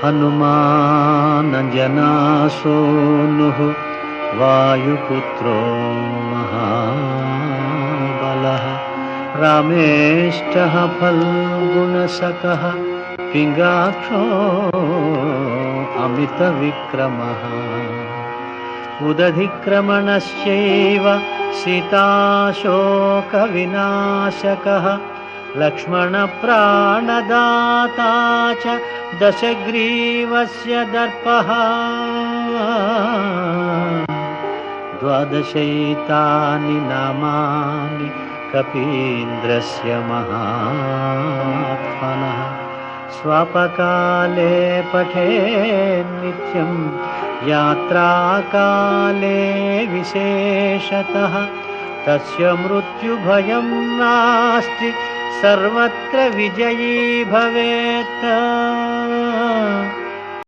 हनुमानञ्जनासूनुः वायुपुत्रो महाबलः रामेष्टः फल्गुणसखः पिङ्गाक्षो अमितविक्रमः उदधिक्रमणश्चैव सीताशोकविनाशकः लक्ष्मणप्राणदाता च दशग्रीवस्य दर्पः द्वादशैतानि नामानि कपीन्द्रस्य महात्मनः स्वापकाले पठेन्नित्यं यात्राकाले विशेषतः तस्य मृत्युभयं नास्ति सर्वत्र विजयी भवेत्।